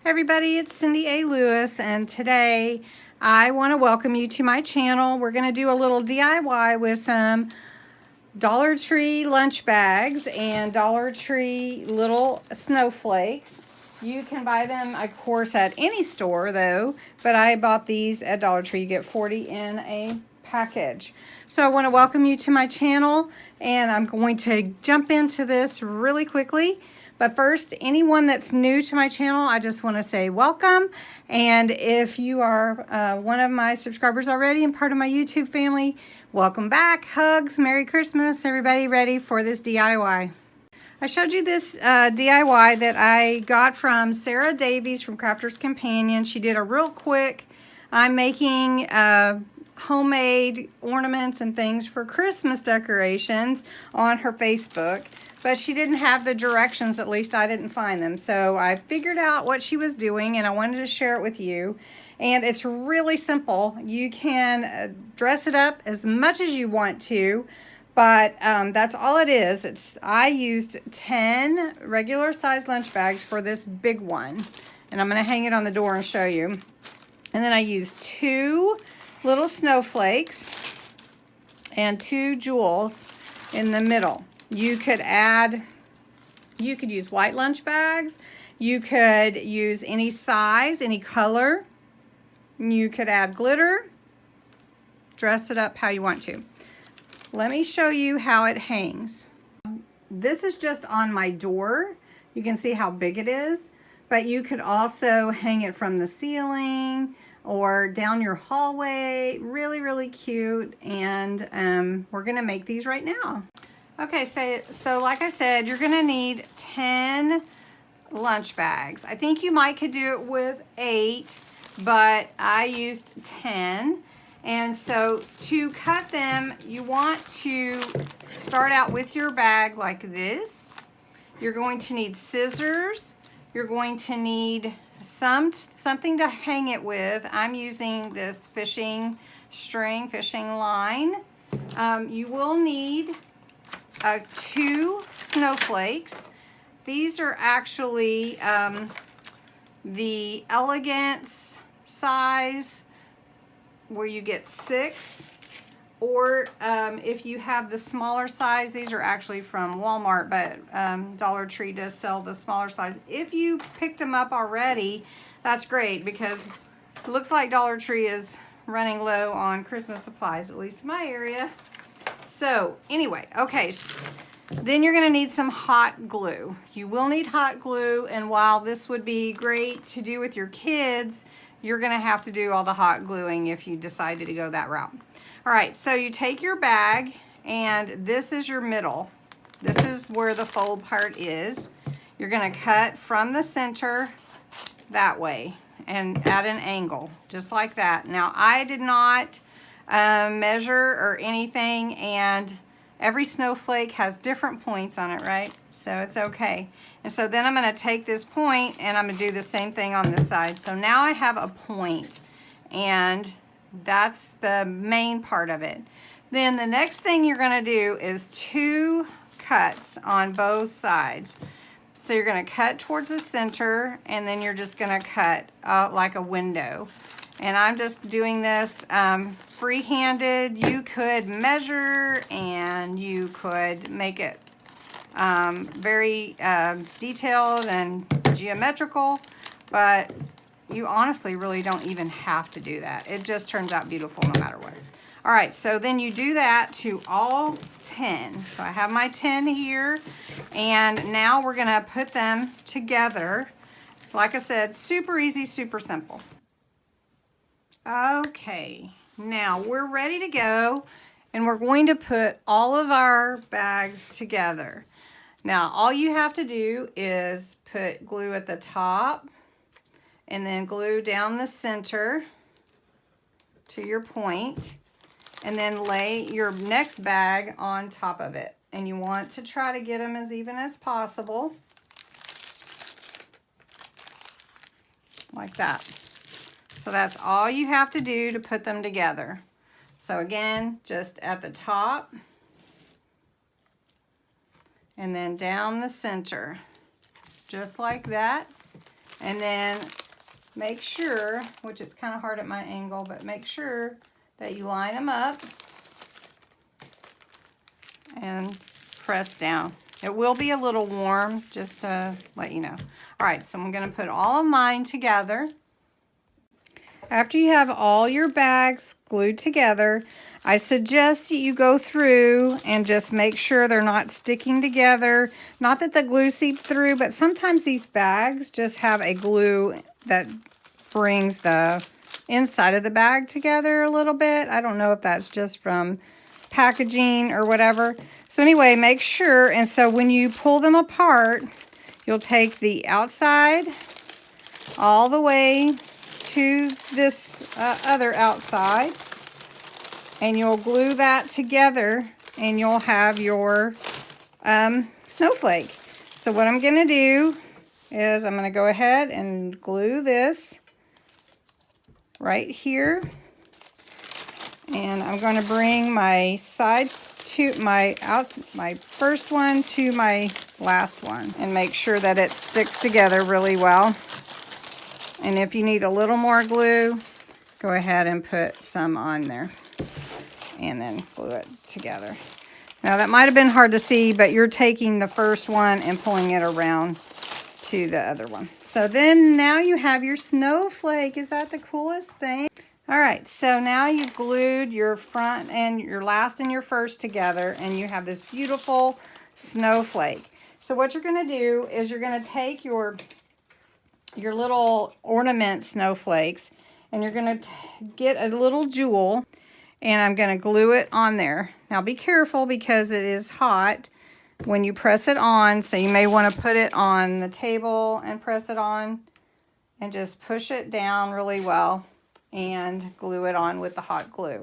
Everybody, it's Cindy A. Lewis, and today I want to welcome you to my channel. We're going to do a little DIY with some Dollar Tree lunch bags and Dollar Tree little snowflakes. You can buy them, of course, at any store, though, but I bought these at Dollar Tree. You get 40 in a package. So I want to welcome you to my channel, and I'm going to jump into this really quickly. But first, anyone that's new to my channel, I just want to say welcome. And if you are one of my subscribers already and part of my YouTube family, welcome back. Hugs. Merry Christmas. Everybody ready for this DIY? I showed you this DIY that I got from Sara Davies from Crafter's Companion. She did a real quick, I'm making homemade ornaments and things for Christmas decorations on her Facebook. But she didn't have the directions, at least I didn't find them. So I figured out what she was doing and I wanted to share it with you. And it's really simple. You can dress it up as much as you want to, but that's all it is. I used 10 regular size lunch bags for this big one. And I'm gonna hang it on the door and show you. And then I used 2 little snowflakes and 2 jewels in the middle. You could use white lunch bags. You could use any size, any color. You could add glitter. Dress it up how you want to. Let me show you how it hangs. This is just on my door. You can see how big it is, but you could also hang it from the ceiling or down your hallway. Really, really cute. And we're gonna make these right now. Okay, so like I said, you're gonna need 10 lunch bags. I think you could do it with 8, but I used 10. And so to cut them, you want to start out with your bag like this. You're going to need scissors. You're going to need something to hang it with. I'm using this fishing line. You will need 2 snowflakes. These are actually the elegance size where you get 6, or if you have the smaller size, these are actually from Walmart, but Dollar Tree does sell the smaller size. If you picked them up already, that's great, because it looks like Dollar Tree is running low on Christmas supplies, at least in my area. So anyway, okay, then you're gonna need some hot glue. You will need hot glue, and while this would be great to do with your kids, you're gonna have to do all the hot gluing if you decided to go that route. All right, so you take your bag, and this is your middle. This is where the fold part is. You're gonna cut from the center that way and at an angle, just like that. Now, I did not measure or anything, and every snowflake has different points on it, right? So it's okay. And so then I'm going to take this point and I'm going to do the same thing on this side. So now I have a point, and that's the main part of it. Then the next thing you're going to do is 2 cuts on both sides. So you're going to cut towards the center, and then you're just going to cut like a window. And I'm just doing this free-handed. You could measure, and you could make it very detailed and geometrical, but you honestly really don't even have to do that. It just turns out beautiful no matter what. All right, so then you do that to all 10. So I have my 10 here, and now we're gonna put them together. Like I said, super easy, super simple. Okay, now we're ready to go, and we're going to put all of our bags together. Now, all you have to do is put glue at the top, and then glue down the center to your point, and then lay your next bag on top of it. And you want to try to get them as even as possible, like that. So that's all you have to do to put them together. So again, just at the top, and then down the center, just like that. And then make sure, which it's kind of hard at my angle, but make sure that you line them up and press down. It will be a little warm, just to let you know. All right, so I'm going to put all of mine together. After you have all your bags glued together, I suggest that you go through and just make sure they're not sticking together. Not that the glue seeped through, but sometimes these bags just have a glue that brings the inside of the bag together a little bit. I don't know if that's just from packaging or whatever. So anyway, make sure, and so when you pull them apart, you'll take the outside all the way to this other outside, and you'll glue that together, and you'll have your snowflake. So what I'm going to do is I'm going to go ahead and glue this right here, and I'm going to bring my side to my first one to my last one, and make sure that it sticks together really well. And if you need a little more glue, go ahead and put some on there and then glue it together. Now that might have been hard to see, but you're taking the first one and pulling it around to the other one. So then now you have your snowflake. Is that the coolest thing? All right, so now you've glued your front and your last and your first together, and you have this beautiful snowflake. So what you're going to do is you're going to take your little ornament snowflakes, and you're going to get a little jewel, and I'm going to glue it on there. Now be careful because it is hot when you press it on, so you may want to put it on the table and press it on, and just push it down really well and glue it on with the hot glue.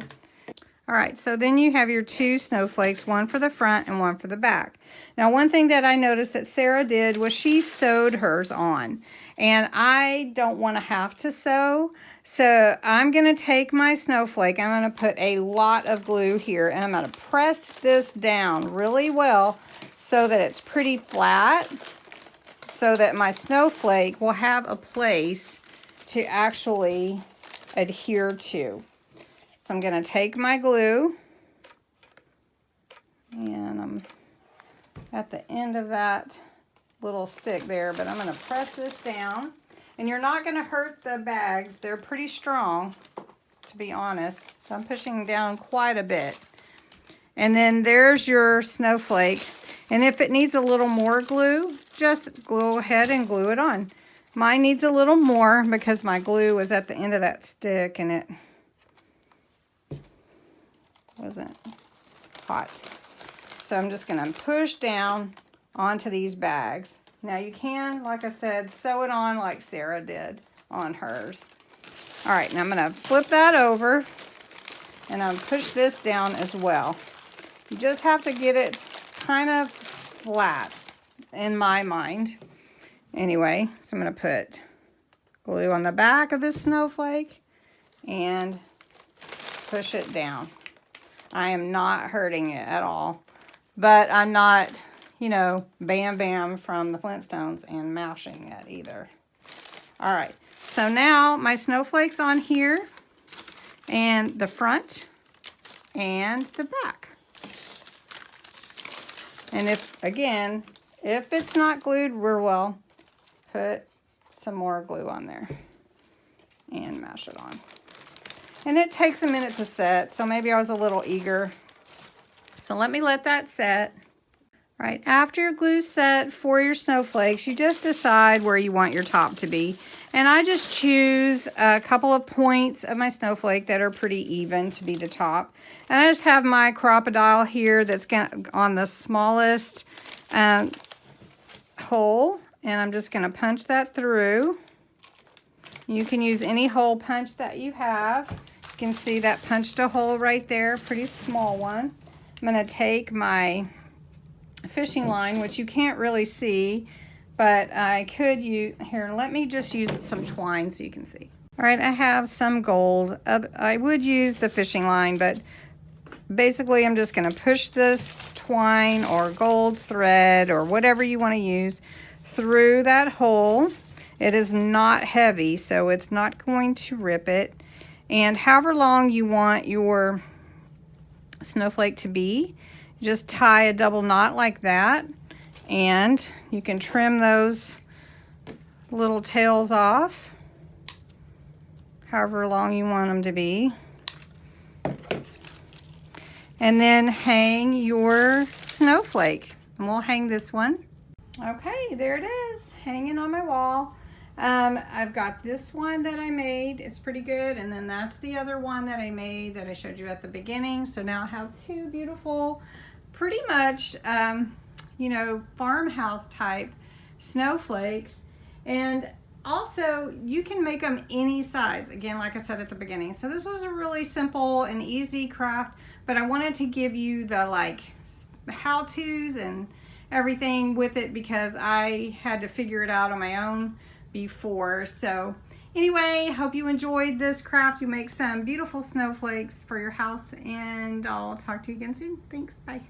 All right, so then you have your two snowflakes, one for the front and one for the back. Now, one thing that I noticed that Sara did was she sewed hers on, and I don't want to have to sew. So I'm going to take my snowflake, I'm going to put a lot of glue here, and I'm going to press this down really well so that it's pretty flat, so that my snowflake will have a place to actually adhere to. So I'm going to take my glue, and I'm at the end of that little stick there, but I'm going to press this down. And you're not going to hurt the bags. They're pretty strong, to be honest. So I'm pushing down quite a bit. And then there's your snowflake. And if it needs a little more glue, just go ahead and glue it on. Mine needs a little more because my glue was at the end of that stick and it wasn't hot. So I'm just going to push down onto these bags. Now you can, like I said, sew it on like Sara did on hers. All right, now I'm going to flip that over, and I'm going to push this down as well. You just have to get it kind of flat, in my mind. Anyway, so I'm going to put glue on the back of this snowflake and push it down. I am not hurting it at all, but I'm not, you know, Bam Bam from the Flintstones and mashing it either. All right, so now my snowflake's on here, and the front and the back. And if it's not glued real well, put some more glue on there and mash it on. And it takes a minute to set, so maybe I was a little eager. So let me let that set. Right, after your glue's set for your snowflakes, you just decide where you want your top to be. And I just choose a couple of points of my snowflake that are pretty even to be the top. And I just have my crocodile here that's on the smallest hole. And I'm just going to punch that through. You can use any hole punch that you have. You can see that punched a hole right there, pretty small one. I'm going to take my fishing line, which you can't really see, but I could use, here, let me just use some twine so you can see. All right, I have some gold. I would use the fishing line, but basically I'm just going to push this twine or gold thread or whatever you want to use through that hole. It is not heavy, so it's not going to rip it. And however long you want your snowflake to be, just tie a double knot like that, and you can trim those little tails off however long you want them to be. And then hang your snowflake. And we'll hang this one. Okay, there it is, hanging on my wall. I've got this one that I made. It's pretty good. And then that's the other one that I made that I showed you at the beginning. So now I have two beautiful, pretty much, you know, farmhouse type snowflakes. And also, you can make them any size, again, like I said at the beginning. So this was a really simple and easy craft, but I wanted to give you the like how-tos and everything with it because I had to figure it out on my own before. So anyway, hope you enjoyed this craft. You make some beautiful snowflakes for your house, and I'll talk to you again soon. Thanks, bye.